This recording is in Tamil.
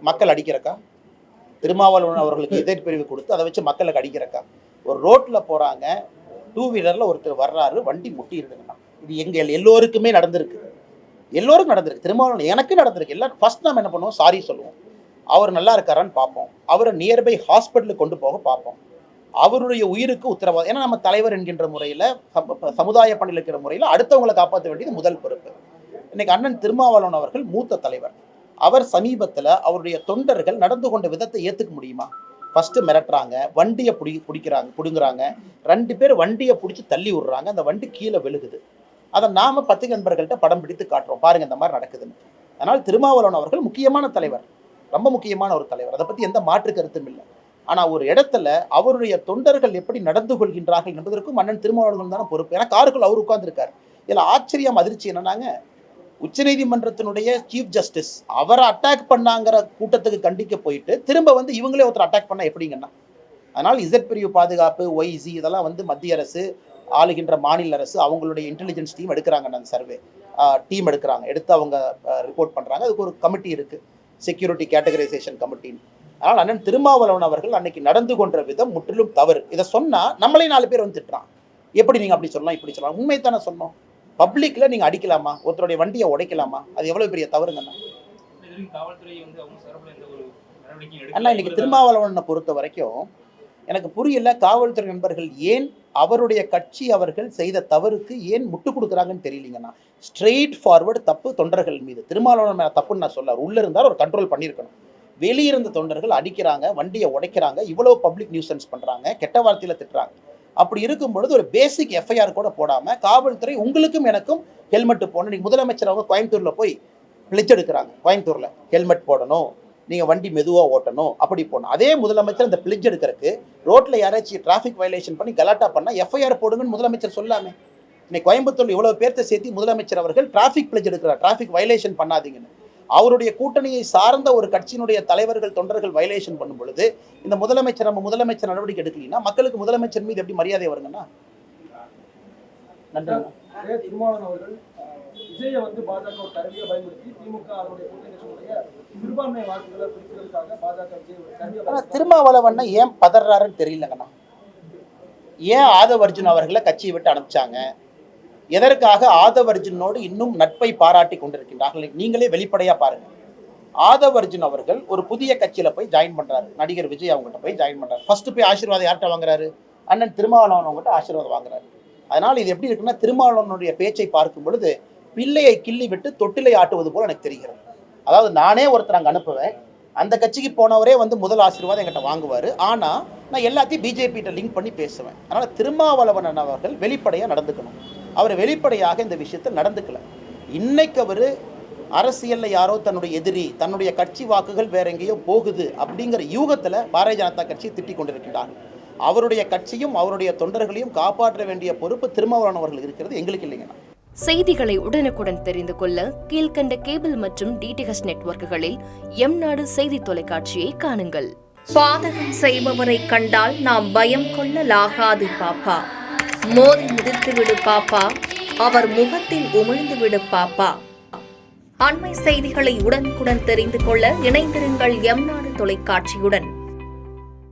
மக்கள் அடிக்கிறக்கா? திருமாவளவன் அவர்களுக்கு இதே பிரிவு கொடுத்து அதை வச்சு மக்களுக்கு அடிக்கிறக்கா? ஒரு ரோட்டில் போகிறாங்க, 2 வீலரில் ஒருத்தர் வர்றாரு, வண்டி முட்டிடுதுங்கண்ணா. இது எங்கள் எல்லோருக்குமே நடந்திருக்கு, எல்லோருக்கும் நடந்திருக்கு. திருமாவளவன் எனக்கு நடந்திருக்கு. எல்லாரும் ஃபர்ஸ்ட் நம்ம என்ன பண்ணுவோம், சாரி சொல்லுவோம். அவர் நல்லா இருக்காரான்னு பார்ப்போம். அவரை நியர்பை ஹாஸ்பிட்டலுக்கு கொண்டு போக பார்ப்போம். அவருடைய உயிருக்கு உத்தரவாதம். ஏன்னா நம்ம தலைவர் என்கின்ற முறையில், சமுதாய பணியில் இருக்கிற முறையில் அடுத்தவங்களை காப்பாற்ற வேண்டியது முதல் பொறுப்பு. இன்னைக்கு அண்ணன் திருமாவளவன் அவர்கள் மூத்த தலைவர். அவர் சமீபத்தில் அவருடைய தொண்டர்கள் நடந்து கொண்ட விதத்தை ஏற்றுக்க முடியுமா? ஃபஸ்ட்டு மிரட்டுறாங்க, வண்டியை பிடுங்குறாங்க, 2 பேர் வண்டியை பிடிச்சி தள்ளி விடுறாங்க, அந்த வண்டி கீழே விழுகுது. அதை நாம் பத்திரிகை நண்பர்கள்ட்ட படம் பிடித்து காட்டுறோம், பாருங்கள் இந்த மாதிரி நடக்குதுன்னு. அதனால் திருமாவளவன் அவர்கள் முக்கியமான தலைவர், ரொம்ப முக்கியமான ஒரு தலைவர், அதை பற்றி எந்த மாற்று கருத்தும் இல்லை. ஆனால் ஒரு இடத்துல அவருடைய தொண்டர்கள் எப்படி நடந்து கொள்கின்றார்கள் என்பதற்கும் அண்ணன் திருமாவளவன் தானே பொறுப்பு. ஏன்னா காருக்குள் அவர் உட்கார்ந்துருக்கார். இதில் ஆச்சரியம், அதிர்ச்சி என்னன்னாங்க, உச்சநீதிமன்றத்தினுடைய சீஃப் ஜஸ்டிஸ் அவரை அட்டாக் பண்ணாங்கிற கூட்டத்துக்கு கண்டிக்க போயிட்டு திரும்ப வந்து இவங்களே ஒருத்தர் அட்டாக் பண்ணால் எப்படிங்கன்னா? அதனால் இசட் பிரிவு பாதுகாப்பு, ஒய்சி இதெல்லாம் வந்து மத்திய அரசு, ஆளுகின்ற மாநில அரசு அவங்களுடைய இன்டெலிஜென்ஸ் டீம் எடுக்கிறாங்க, அந்த சர்வே டீம் எடுக்கிறாங்க, எடுத்து அவங்க ரிப்போர்ட் பண்ணுறாங்க. அதுக்கு ஒரு கமிட்டி இருக்குது, செக்யூரிட்டி கேட்டகரைசேஷன் கமிட்டின்னு. அதனால் அண்ணன் திருமாவளவன் அவர்கள் அன்னைக்கு நடந்து கொண்ட விதம் முற்றிலும் தவறு. இதை சொன்னால் நம்மளே 4 பேர் வந்து திட்டுறான், எப்படி நீங்கள் அப்படி சொல்லலாம் இப்படி சொல்லலாம். உண்மை தானே சொன்னோம். பப்ளிக்கில் நீங்கள் அடிக்கலாமா? ஒருத்தருடைய வண்டியை உடைக்கலாமா? அது எவ்வளோ பெரிய தவறுங்கண்ணா. அண்ணா இன்னைக்கு திருமாவளவனை பொறுத்த வரைக்கும் எனக்கு புரியல, காவல்துறை நண்பர்கள் ஏன் அவருடைய கட்சி அவர்கள் செய்த தவறுக்கு ஏன் முட்டு கொடுக்குறாங்கன்னு தெரியலீங்கண்ணா. ஸ்ட்ரெயிட் ஃபார்வர்டு தப்பு தொண்டர்கள் மீது. திருமாவளவன் மேலே தப்புன்னு நான் சொல்ல, உள்ளே இருந்தால் ஒரு கண்ட்ரோல் பண்ணியிருக்கணும். வெளியிருந்த தொண்டர்கள் அடிக்கிறாங்க, வண்டியை உடைக்கிறாங்க, இவ்வளோ பப்ளிக் நியூசன்ஸ் பண்ணுறாங்க, கெட்ட வார்த்தையில் திட்டுறாங்க. அப்படி இருக்கும் பொழுது ஒரு பேசிக் எஃப்ஐஆர் கூட போடாமல் காவல்துறை உங்களுக்கும் எனக்கும் ஹெல்மெட் போடணும். இன்னைக்கு முதலமைச்சர் அவங்க கோயம்புத்தூரில் போய் பிளெட்ஜ் எடுக்கிறாங்க, கோயம்புத்தூரில் ஹெல்மெட் போடணும், நீங்கள் வண்டி மெதுவாக ஓட்டணும், அப்படி போடணும். அதே முதலமைச்சர் அந்த பிளெட்ஜ் எடுக்கிறதுக்கு ரோட்டில் யாராச்சும் டிராஃபிக் வயலேஷன் பண்ணி கலாட்டா பண்ணால் எஃப்ஐஆர் போடுங்கன்னு முதலமைச்சர் சொல்லாமே. இன்னைக்கு கோயம்புத்தூரில் இவ்வளோ பேர்த்தை சேர்த்து முதலமைச்சர் அவர்கள் டிராஃபிக் பிளெட்ஜ் எடுக்கிறார், டிராஃபிக் வயலேஷன் பண்ணாதீங்கன்னு. அவருடைய கூட்டணியை சார்ந்த ஒரு கட்சியினுடைய தலைவர்கள் தொண்டர்கள் வயலேஷன் பண்ணும் பொழுது இந்த முதலமைச்சர் நம்ம முதலமைச்சர் நடவடிக்கை எடுக்கலீங்கன்னா மக்களுக்கு முதலமைச்சர் மீது எப்படி மரியாதை வருங்கன்னா? நன்றி. திருமாவளவன் அவர்கள் விஜயை வந்து பாஜக ஒரு கருவியை பயன்படுத்தி திமுக அவருடைய கூட்டணியுடைய சிறுபான்மை வாக்குகளை பிடிக்கிறதுக்காக பாஜக திருமாவளவன் ஏன் பதறாருன்னு தெரியலங்கண்ணா. ஏன் ஆதவ் அர்ஜுன் அவர்களை கட்சியை விட்டு அனுப்பிச்சாங்க? எதற்காக ஆதவ் அர்ஜுனோடு இன்னும் நட்பை பாராட்டி கொண்டிருக்கின்றார்கள்? நீங்களே வெளிப்படையாக பாருங்கள். ஆதவ் அர்ஜுன் அவர்கள் ஒரு புதிய கட்சியில் போய் ஜாயின் பண்ணுறாரு, நடிகர் விஜய் அவங்ககிட்ட போய் ஜாயின் பண்ணுறாரு. ஃபர்ஸ்ட் போய் ஆசீர்வாதம் யார்கிட்ட வாங்குறாரு? அண்ணன் திருமாவளவன் அவங்ககிட்ட ஆசீர்வாதம் வாங்குறாரு. அதனால் இது எப்படி இருக்குன்னா, திருமாவளவனுடைய பேச்சை பார்க்கும் பொழுது பிள்ளையை கிள்ளி விட்டு தொட்டிலை ஆட்டுவது போல் எனக்கு தெரிகிறது. அதாவது நானே ஒருத்தர் அங்கே அனுப்புவேன், அந்த கட்சிக்கு போனவரே வந்து முதல் ஆசீர்வாதம் என்கிட்ட வாங்குவார், ஆனால் நான் எல்லாத்தையும் பிஜேபிகிட்ட லிங்க் பண்ணி பேசுவேன். அதனால் திருமாவளவன் அவர்கள் வெளிப்படையாக நடந்துக்கணும். அவர் வெளிப்படையாக இந்த விஷயத்தில் நடந்துக்கல. இன்னைக்கு அவர் அரசியலில் யாரோ தன்னுடைய எதிரி, தன்னுடைய கட்சி வாக்குகள் வேற எங்கேயோ போகுது அப்படிங்கிற யூகத்தில் பாரதிய ஜனதா கட்சியை திட்டிக் கொண்டிருக்கின்றார். அவருடைய கட்சியும் அவருடைய தொண்டர்களையும் காப்பாற்ற வேண்டிய பொறுப்பு திருமாவளவன் அவர்கள் இருக்கிறது, எங்களுக்கு இல்லைங்கண்ணா. செய்திகளை உடனுக்குடன் தெரிந்து கொள்ள கீழ்கண்ட கேபிள் மற்றும் டிடிஹெச் நெட்வொர்க்குகளில் எம்நாடு செய்தி தொலைக்காட்சியை காணுங்கள். பாதகம் செய்பவரை கண்டால் நாம் பயம் கொள்ளலாகாது பாப்பா. மோதி மிதித்து விடு பாப்பா, அவர் முகத்தில் உமிழ்ந்து விடு பாப்பா. அண்மை செய்திகளை உடனுக்குடன் தெரிந்து கொள்ள இணைந்திருங்கள் எம்நாடு தொலைக்காட்சியுடன்.